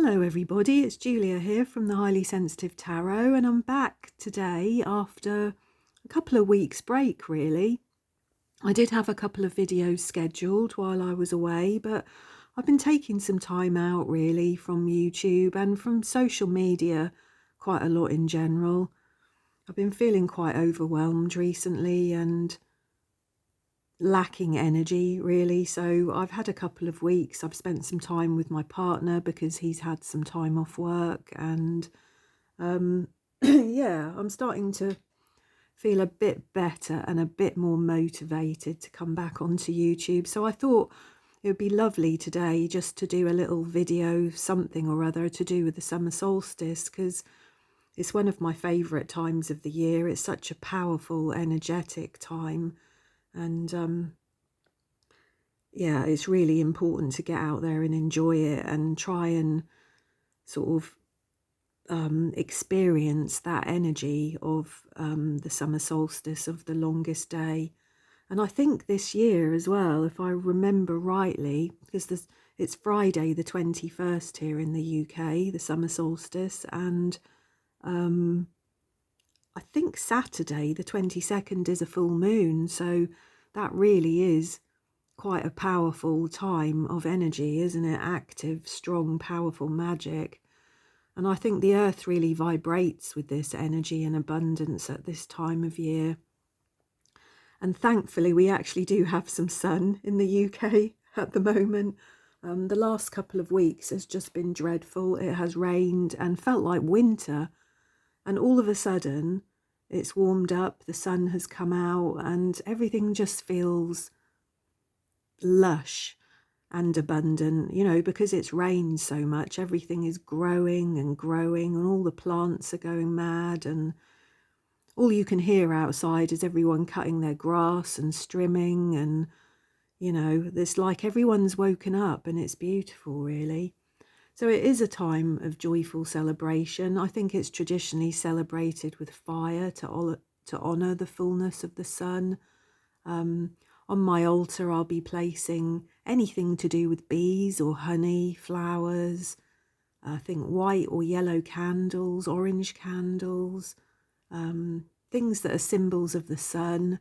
Hello everybody, it's Julia here from the Highly Sensitive Tarot, and I'm back today after a couple of weeks break really. I did have a couple of videos scheduled while I was away, but I've been taking some time out really from YouTube and from social media quite a lot in general. I've been feeling quite overwhelmed recently and lacking energy really, so I've had a couple of weeks. I've spent some time with my partner because he's had some time off work, and yeah, I'm starting to feel a bit better and a bit more motivated to come back onto YouTube. So I thought it would be lovely today just to do a little video, something or other to do with the summer solstice, because it's one of my favourite times of the year. It's such a powerful, energetic time. And yeah, it's really important to get out there and enjoy it and try and sort of experience that energy of the summer solstice, of the longest day. And I think this year as well, if I remember rightly, because it's Friday the 21st here in the UK, the summer solstice, and I think Saturday the 22nd is a full moon, so that really is quite a powerful time of energy, isn't it? Active, strong, powerful magic. And I think the earth really vibrates with this energy and abundance at this time of year. And thankfully we actually do have some sun in the UK at the moment. The last couple of weeks has just been dreadful. It has rained and felt like winter, and all of a sudden it's warmed up, the sun has come out, and everything just feels lush and abundant, you know, because it's rained so much. Everything is growing and growing, and all the plants are going mad, and all you can hear outside is everyone cutting their grass and strimming, and you know, it's like everyone's woken up, and it's beautiful really. So it is a time of joyful celebration. I think it's traditionally celebrated with fire to honour the fullness of the sun. On my altar I'll be placing anything to do with bees or honey, flowers, I think white or yellow candles, orange candles, things that are symbols of the sun,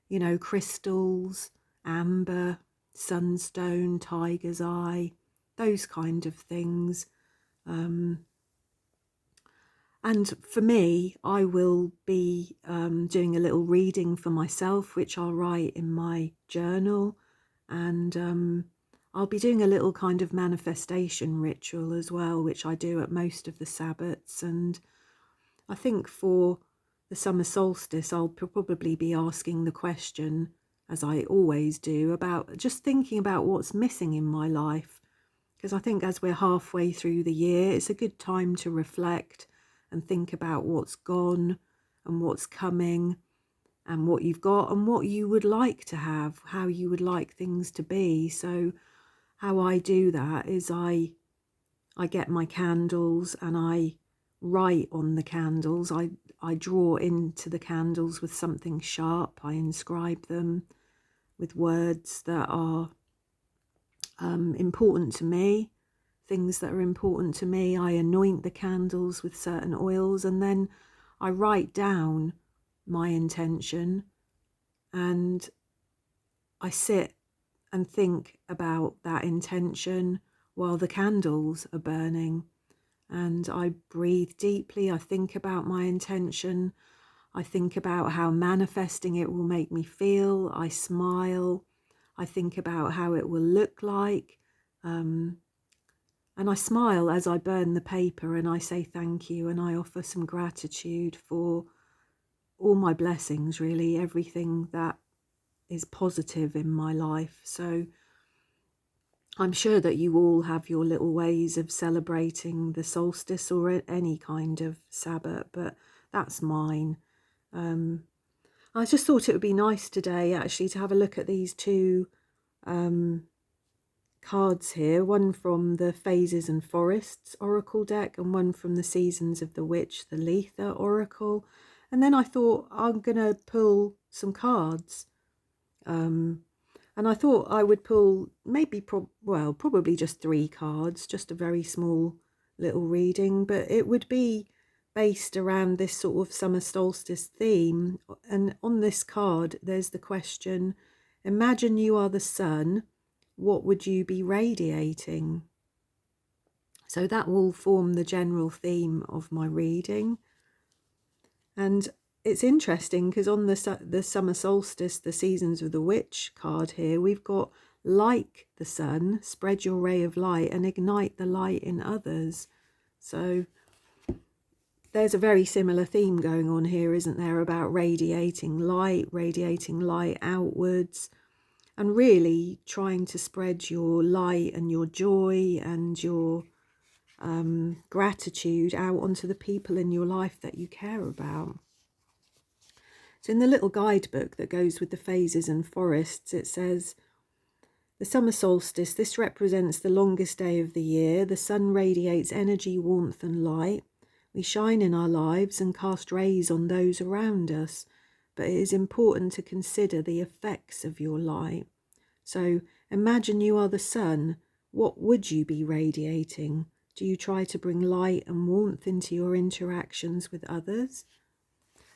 you know, crystals, amber, sunstone, tiger's eye, those kind of things. And for me, I will be doing a little reading for myself, which I'll write in my journal. And I'll be doing a little kind of manifestation ritual as well, which I do at most of the Sabbats. And I think for the summer solstice, I'll probably be asking the question, as I always do, about just thinking about what's missing in my life. Because I think as we're halfway through the year, it's a good time to reflect and think about what's gone and what's coming and what you've got and what you would like to have, how you would like things to be. So how I do that is I get my candles and I write on the candles. I draw into the candles with something sharp. I inscribe them with words that are important to me, things that are important to me. I anoint the candles with certain oils, and then I write down my intention, and I sit and think about that intention while the candles are burning. And I breathe deeply. I think about my intention. I think about how manifesting it will make me feel. I smile. I think about how it will look like. And I smile as I burn the paper, and I say thank you, and I offer some gratitude for all my blessings, really, everything that is positive in my life. So I'm sure that you all have your little ways of celebrating the solstice or any kind of Sabbath, but that's mine. I just thought it would be nice today actually to have a look at these two cards here, one from the Phases and Forests Oracle deck and one from the Seasons of the Witch, the Letha Oracle. And then I thought I'm going to pull some cards. And I thought I would pull maybe, probably just 3 cards, just a very small little reading, but it would be based around this sort of summer solstice theme. And on this card, there's the question, imagine you are the sun, what would you be radiating? So that will form the general theme of my reading. And it's interesting because on the summer solstice, the seasons of the witch card here, we've got like the sun, spread your ray of light and ignite the light in others. So there's a very similar theme going on here, isn't there, about radiating light outwards, and really trying to spread your light and your joy and your gratitude out onto the people in your life that you care about. So in the little guidebook that goes with the phases and forests, it says, the summer solstice, this represents the longest day of the year. The sun radiates energy, warmth and light. We shine in our lives and cast rays on those around us, but it is important to consider the effects of your light. So imagine you are the sun. What would you be radiating? Do you try to bring light and warmth into your interactions with others?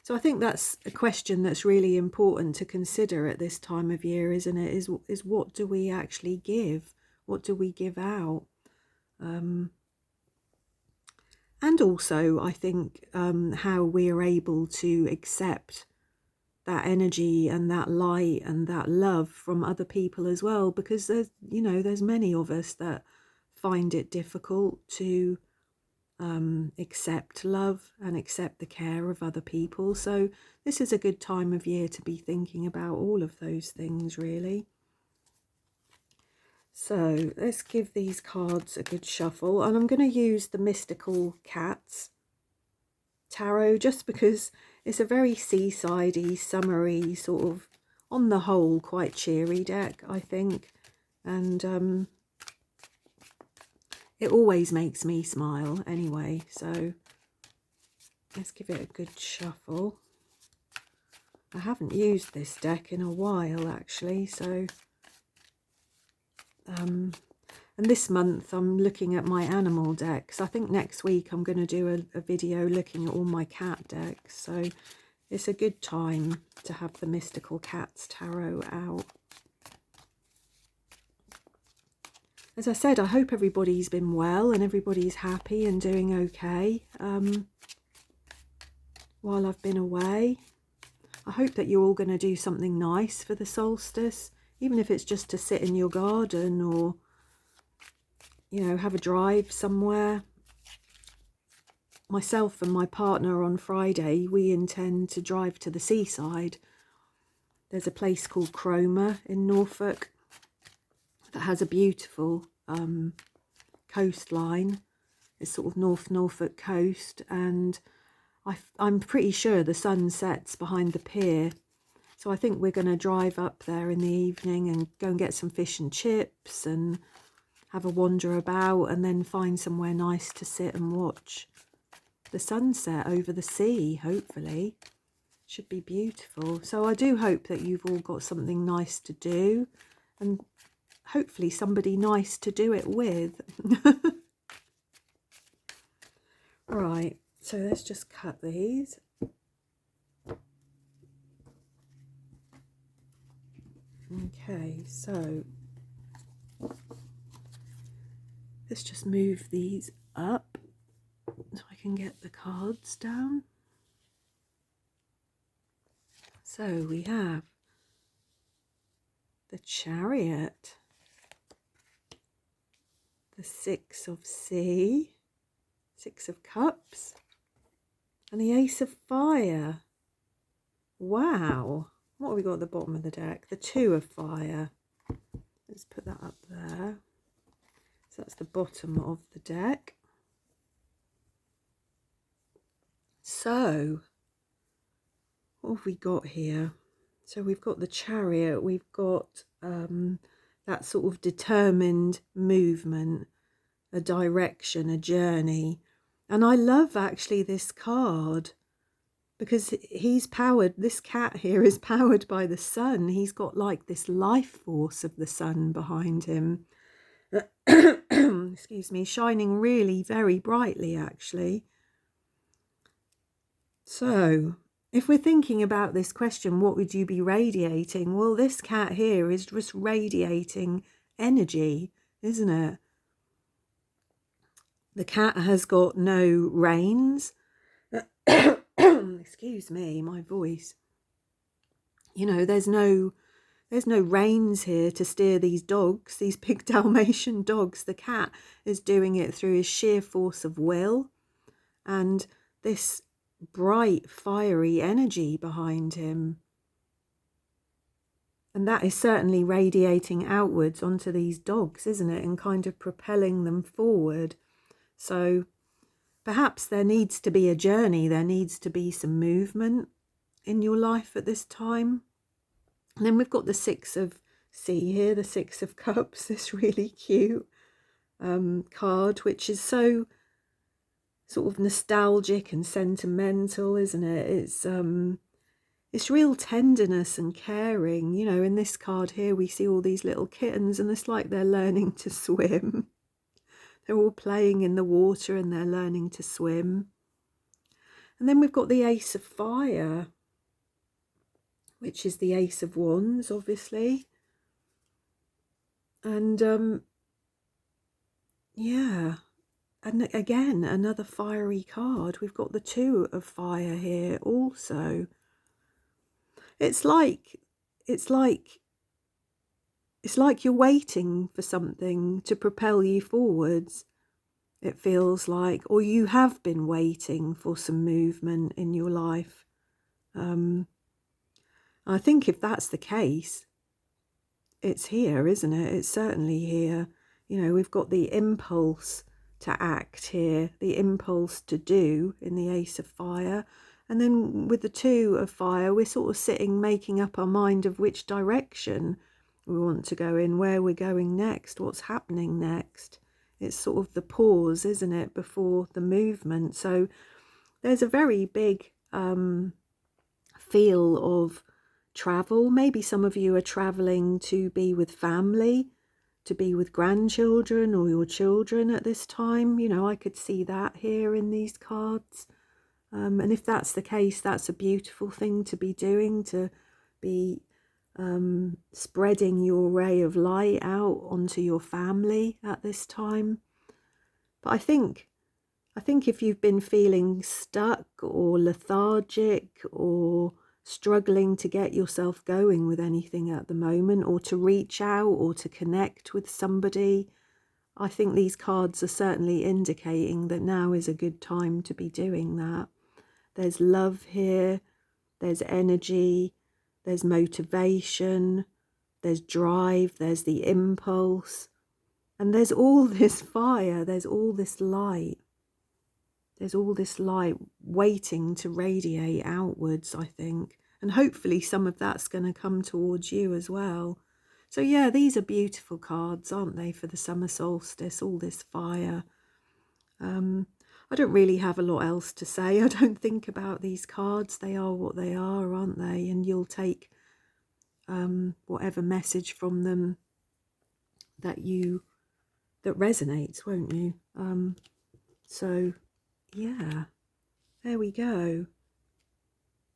So I think that's a question that's really important to consider at this time of year, isn't it? Is what do we actually give? What do we give out? And also, I think how we are able to accept that energy and that light and that love from other people as well, because there's many of us that find it difficult to accept love and accept the care of other people. So this is a good time of year to be thinking about all of those things, really. So let's give these cards a good shuffle, and I'm going to use the Mystical Cats Tarot just because it's a very seasidey, summery, sort of, on the whole, quite cheery deck, I think. And it always makes me smile anyway, so let's give it a good shuffle. I haven't used this deck in a while, actually, so and this month I'm looking at my animal decks. I think next week I'm going to do a video looking at all my cat decks, so it's a good time to have the Mystical Cats Tarot out. As I said, I hope everybody's been well and everybody's happy and doing okay while I've been away. I hope that you're all going to do something nice for the solstice, even if it's just to sit in your garden or, have a drive somewhere. Myself and my partner on Friday, we intend to drive to the seaside. There's a place called Cromer in Norfolk that has a beautiful coastline. It's sort of North Norfolk coast, and I'm pretty sure the sun sets behind the pier. So I think we're going to drive up there in the evening and go and get some fish and chips and have a wander about, and then find somewhere nice to sit and watch the sunset over the sea, hopefully. Should be beautiful. So I do hope that you've all got something nice to do, and hopefully somebody nice to do it with. Right, so let's just cut these. Okay, so let's just move these up so I can get the cards down. So we have the Chariot, the Six of Cups, and the Ace of Fire. Wow. What have we got at the bottom of the deck? The Two of Fire. Let's put that up there. So that's the bottom of the deck. So, what have we got here? So we've got the Chariot, we've got that sort of determined movement, a direction, a journey. And I love actually this card because this cat here is powered by the sun. He's got like this life force of the sun behind him. excuse me, shining really very brightly actually. So if we're thinking about this question, what would you be radiating? Well, this cat here is just radiating energy, isn't it? The cat has got no reins. Excuse me, my voice. You know, there's no reins here to steer these dogs, these big Dalmatian dogs. The cat is doing it through his sheer force of will and this bright, fiery energy behind him. And that is certainly radiating outwards onto these dogs, isn't it? And kind of propelling them forward. So perhaps there needs to be a journey. There needs to be some movement in your life at this time. And then we've got the Six of C here, the Six of Cups, this really cute card, which is so sort of nostalgic and sentimental, isn't it? It's real tenderness and caring. You know, in this card here, we see all these little kittens and it's like they're learning to swim. They're all playing in the water and they're learning to swim. And then we've got the Ace of Fire, which is the Ace of Wands, obviously. And yeah, and again, another fiery card. We've got the Two of Fire here also. It's like you're waiting for something to propel you forwards. It feels like, or you have been waiting for some movement in your life. I think if that's the case, it's here, isn't it? It's certainly here. You know, we've got the impulse to act here, the impulse to do in the Ace of Fire. And then with the Two of Fire, we're sort of sitting, making up our mind of which direction we want to go in, where we're going next, what's happening next. It's sort of the pause, isn't it, before the movement. So there's a very big feel of travel. Maybe some of you are traveling to be with family, to be with grandchildren or your children at this time. You know, I could see that here in these cards. And if that's the case, that's a beautiful thing to be doing, to be spreading your ray of light out onto your family at this time. But I think if you've been feeling stuck or lethargic or struggling to get yourself going with anything at the moment, or to reach out or to connect with somebody, I think these cards are certainly indicating that now is a good time to be doing that. There's love here, there's energy, there's motivation, there's drive, there's the impulse, and there's all this fire, there's all this light. There's all this light waiting to radiate outwards, I think. And hopefully some of that's going to come towards you as well. So yeah, these are beautiful cards, aren't they, for the summer solstice, all this fire. I don't really have a lot else to say. I don't think about these cards. They are what they are, aren't they? And you'll take whatever message from them that resonates, won't you? So yeah, there we go.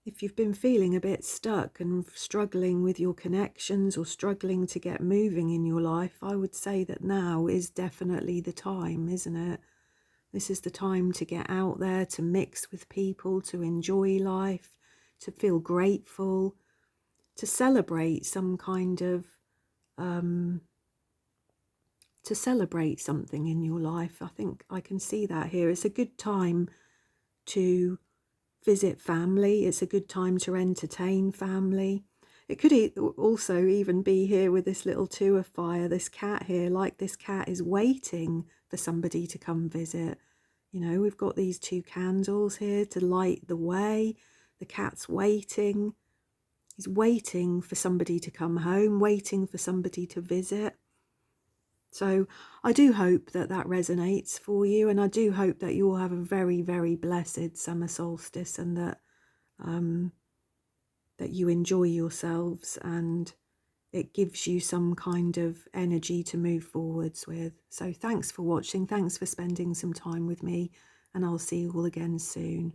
If you've been feeling a bit stuck and struggling with your connections or struggling to get moving in your life, I would say that now is definitely the time, isn't it? This is the time to get out there, to mix with people, to enjoy life, to feel grateful, to celebrate some kind of, to celebrate something in your life. I think I can see that here. It's a good time to visit family. It's a good time to entertain family. It could also even be here with this little Two of Fire, this cat here, like this cat is waiting for somebody to come visit. You know, we've got these two candles here to light the way. The cat's waiting. He's waiting for somebody to come home, waiting for somebody to visit. So I do hope that that resonates for you, and I do hope that you will have a very, very blessed summer solstice, and that that you enjoy yourselves and it gives you some kind of energy to move forwards with. So thanks for watching. Thanks for spending some time with me, and I'll see you all again soon.